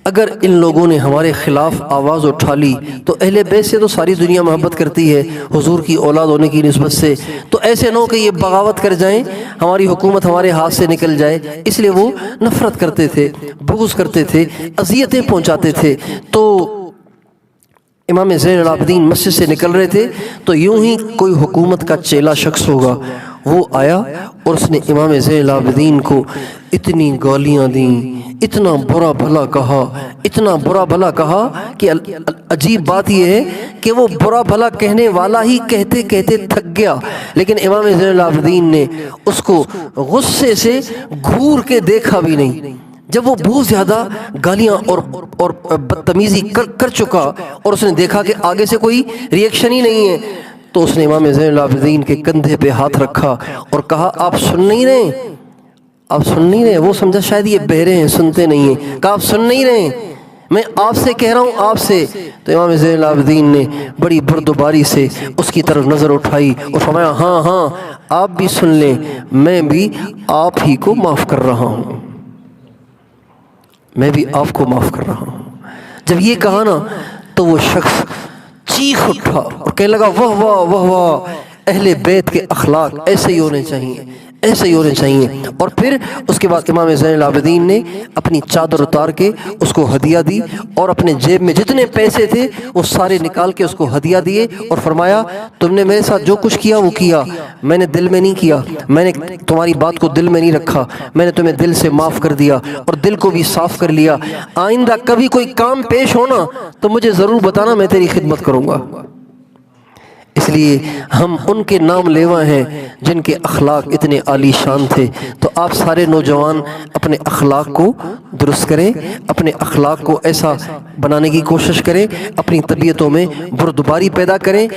اگر ان لوگوں نے ہمارے خلاف آواز اٹھا لی تو اہل بیت سے تو ساری دنیا محبت کرتی ہے حضور کی اولاد ہونے کی نسبت سے، تو ایسے نہ ہو کہ یہ بغاوت کر جائیں، ہماری حکومت ہمارے ہاتھ سے نکل جائے، اس لیے وہ نفرت کرتے تھے، بغض کرتے تھے، اذیتیں پہنچاتے تھے۔ تو امام زین العابدین مسجد سے نکل رہے تھے تو یوں ہی کوئی حکومت کا چیلا شخص ہوگا، وہ آیا اور اس نے امام زین العابدین کو اتنی گالیاں دیں، اتنا برا بھلا کہا، اتنا برا بھلا کہا کہ عجیب بات یہ ہے کہ وہ برا بھلا کہنے والا ہی کہتے کہتے تھک گیا، لیکن امام زین العابدین نے اس کو غصے سے گھور کے دیکھا بھی نہیں۔ جب وہ بہت زیادہ گالیاں اور بدتمیزی کر چکا اور اس نے دیکھا کہ آگے سے کوئی ریئیکشن ہی نہیں ہے، تو اس نے امام زین العابدین کے کندھے پہ ہاتھ رکھا اور کہا آپ سن نہیں رہے، آپ سن نہیں رہے۔ وہ سمجھا شاید یہ بہرے ہیں، سنتے نہیں ہیں، کہا آپ سن نہیں رہے، میں آپ سے کہہ رہا ہوں، آپ سے۔ تو امام زین العابدین نے بڑی بردباری سے اس کی طرف نظر اٹھائی اور فرمایا ہاں ہاں آپ بھی سن لیں، میں بھی آپ ہی کو معاف کر رہا ہوں، میں بھی آپ کو معاف کر رہا ہوں۔ جب یہ کہا نا تو وہ شخص چیخ اٹھا اور کہنے لگا واہ واہ واہ واہ، اہل بیت کے اخلاق ایسے ہی ہونے چاہیے، ایسے ہی ہونے چاہیے۔ اور پھر اس کے بعد امام زین العابدین نے اپنی چادر اتار کے اس کو ہدیہ دی اور اپنے جیب میں جتنے پیسے تھے وہ سارے نکال کے اس کو ہدیہ دیے اور فرمایا تم نے میرے ساتھ جو کچھ کیا وہ کیا، میں نے دل میں نہیں کیا، میں نے تمہاری بات کو دل میں نہیں رکھا، میں نے تمہیں دل سے معاف کر دیا اور دل کو بھی صاف کر لیا۔ آئندہ کبھی کوئی کام پیش ہونا تو مجھے ضرور بتانا، میں تیری خدمت کروں گا۔ اس لیے ہم ان کے نام لیوا ہیں جن کے اخلاق اتنے عالی شان تھے۔ تو آپ سارے نوجوان اپنے اخلاق کو درست کریں، اپنے اخلاق کو ایسا بنانے کی کوشش کریں، اپنی طبیعتوں میں بردباری پیدا کریں۔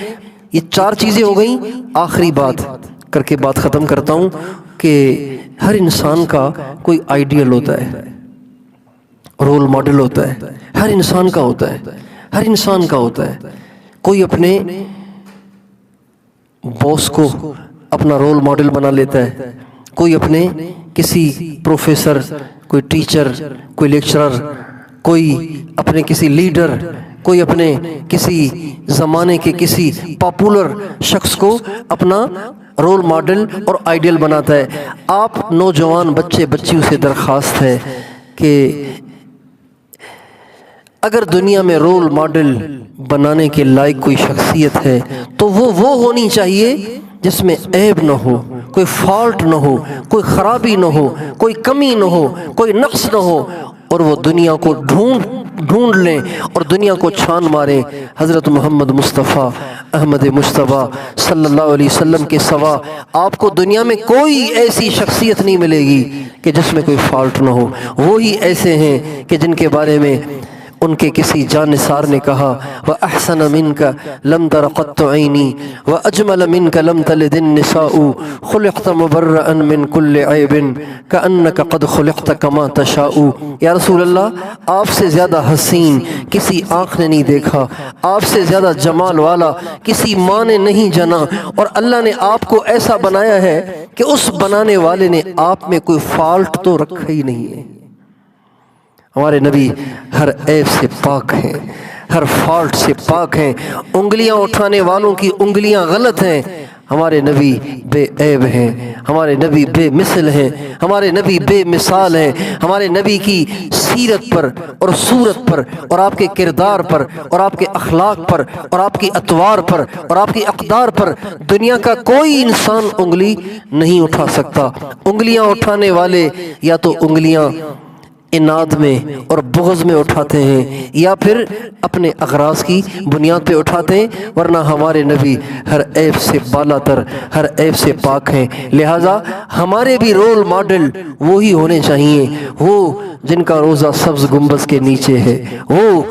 یہ 4 چیزیں ہو گئیں۔ آخری بات کر کے بات ختم کرتا ہوں کہ ہر انسان کا کوئی آئیڈیل ہوتا ہے، رول ماڈل ہوتا ہے، ہر انسان کا ہوتا ہے، ہر انسان کا ہوتا ہے۔ کوئی اپنے باس کو اپنا رول ماڈل بنا لیتا ہے، کوئی اپنے کسی پروفیسر، کوئی ٹیچر، کوئی لیکچرر، کوئی اپنے کسی لیڈر، کوئی اپنے کسی زمانے کے کسی پاپولر شخص کو اپنا رول ماڈل اور آئیڈیل بناتا ہے۔ آپ نوجوان بچے بچیوں سے درخواست ہے کہ اگر دنیا میں رول ماڈل بنانے کے لائق کوئی شخصیت ہے تو وہ ہونی چاہیے جس میں عیب نہ ہو، کوئی فالٹ نہ ہو، کوئی خرابی نہ ہو، کوئی کمی نہ ہو، کوئی نقص نہ ہو، اور وہ دنیا کو ڈھونڈ لیں اور دنیا کو چھان ماریں۔ حضرت محمد مصطفیٰ احمد مجتبیٰ صلی اللہ علیہ وسلم کے سوا آپ کو دنیا میں کوئی ایسی شخصیت نہیں ملے گی کہ جس میں کوئی فالٹ نہ ہو۔ وہی ایسے ہیں کہ جن کے بارے میں ان کے کسی جانثار نے کہا وَأَحْسَنَ مِنْكَ لَمْ تَرَ قَطُّ عَيْنِي وَأَجْمَلَ مِنْكَ لَمْ تَلِدِ النِّسَاءُ خُلِقْتَ مُبَرَّأً مِنْ كُلِّ عَيْبٍ كَأَنَّكَ قَدْ خُلِقْتَ كَمَا تَشَاءُ۔ یا رسول اللہ، آپ سے زیادہ حسین کسی آنکھ نے نہیں دیکھا، آپ سے زیادہ جمال والا کسی ماں نے نہیں جنا، اور اللہ نے آپ کو ایسا بنایا ہے کہ اس بنانے والے نے آپ میں کوئی فالٹ تو رکھا ہی نہیں ہے۔ ہمارے نبی ہر عیب سے پاک ہیں، ہر فالٹ سے پاک ہیں۔ انگلیاں اٹھانے والوں کی انگلیاں غلط ہیں، ہمارے نبی بے عیب ہیں، ہمارے نبی بے مثل ہیں، ہمارے نبی بے مثال ہیں۔ ہمارے نبی کی سیرت پر اور صورت پر اور آپ کے کردار پر اور آپ کے اخلاق پر اور آپ کی اطوار پر اور آپ کی اقدار پر دنیا کا کوئی انسان انگلی نہیں اٹھا سکتا۔ انگلیاں اٹھانے والے یا تو انگلیاں اناد میں اور بغض میں اٹھاتے ہیں یا پھر اپنے اغراض کی بنیاد پہ اٹھاتے ہیں، ورنہ ہمارے نبی ہر عیب سے بالا تر، ہر عیب سے پاک ہیں۔ لہٰذا ہمارے بھی رول ماڈل وہی ہونے چاہیے، وہ جن کا روزہ سبز گنبد کے نیچے ہے، وہ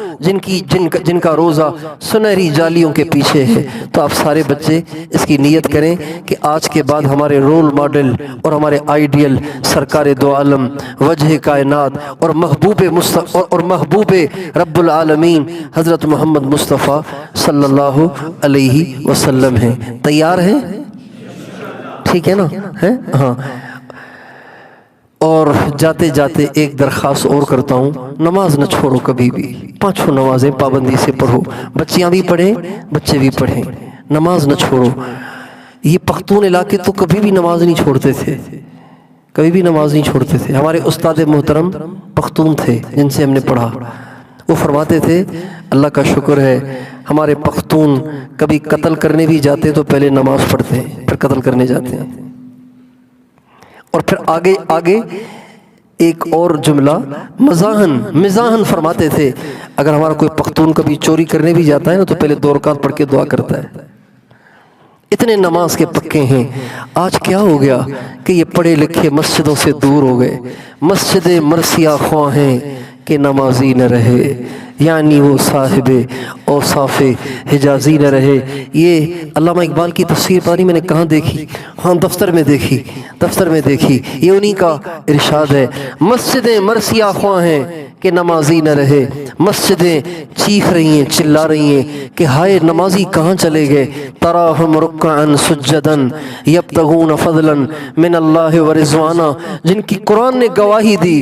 جن کا روزہ سنہری جالیوں کے پیچھے ہے۔ تو آپ سارے بچے اس کی نیت کریں کہ آج کے بعد ہمارے رول ماڈل اور ہمارے آئیڈیل سرکار دو عالم، وجہ کائنات اور محبوب رب العالمین حضرت محمد مصطفیٰ صلی اللہ علیہ وسلم ہیں۔ تیار ہیں؟ ٹھیک ہے نا؟ ہاں۔ اور جاتے جاتے ایک درخواست اور کرتا ہوں، نماز نہ چھوڑو کبھی بھی، 5 نمازیں پابندی سے پڑھو، بچیاں بھی پڑھیں، بچے بھی پڑھیں، نماز نہ چھوڑو۔ یہ پختون علاقے تو کبھی بھی نماز نہیں چھوڑتے تھے، کبھی بھی نماز نہیں چھوڑتے تھے۔ ہمارے استاد محترم پختون تھے جن سے ہم نے پڑھا، وہ فرماتے تھے اللہ کا شکر ہے ہمارے پختون کبھی قتل کرنے بھی جاتے تو پہلے نماز پڑھتے ہیں پھر قتل کرنے جاتے ہیں۔ اور پھر آگے ایک اور جملہ مزاحن فرماتے تھے اگر ہمارا کوئی پختون کبھی چوری کرنے بھی جاتا ہے نا تو پہلے 2 رکعت پڑھ کے دعا کرتا ہے۔ اتنے نماز کے پکے ہیں۔ آج کیا ہو گیا کہ یہ پڑھے لکھے مسجدوں سے دور ہو گئے، مسجد مرثیہ خواہ ہیں کہ نمازی نہ رہے، یعنی وہ صاحب اوصاف حجازی نہ رہے۔ یہ علامہ اقبال کی تفسیر پانی میں نے کہاں دیکھی؟ ہاں دفتر میں دیکھی۔ یہ انہی کا ارشاد ہے، مسجد مرثیہ خواہ ہیں کہ نمازی نہ رہے، مسجدیں چیخ رہی ہیں، چلا رہی ہیں کہ ہائے نمازی کہاں چلے گئے۔ تراہم رکعا سجدا یبتغون فضلا من اللہ ورضوانا، جن کی قرآن نے گواہی دی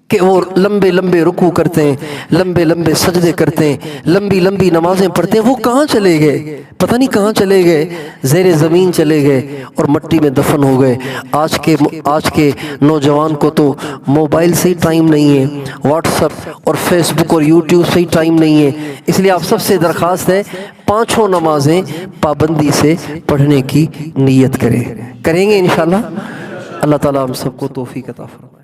کہ وہ لمبے لمبے رکوع کرتے ہیں، لمبے لمبے سجدے کرتے ہیں، لمبی لمبی نمازیں پڑھتے ہیں، وہ کہاں چلے گئے؟ پتہ نہیں کہاں چلے گئے، زیر زمین چلے گئے اور مٹی میں دفن ہو گئے۔ آج کے نوجوان کو تو موبائل سے ہی ٹائم نہیں ہے، واٹس ایپ اور فیس بک اور یوٹیوب سے ہی ٹائم نہیں ہے۔ اس لیے آپ سب سے درخواست ہے 5 نمازیں پابندی سے پڑھنے کی نیت کریں گے انشاءاللہ۔ اللہ تعالیٰ ہم سب کو توفیق عطا فرمائے۔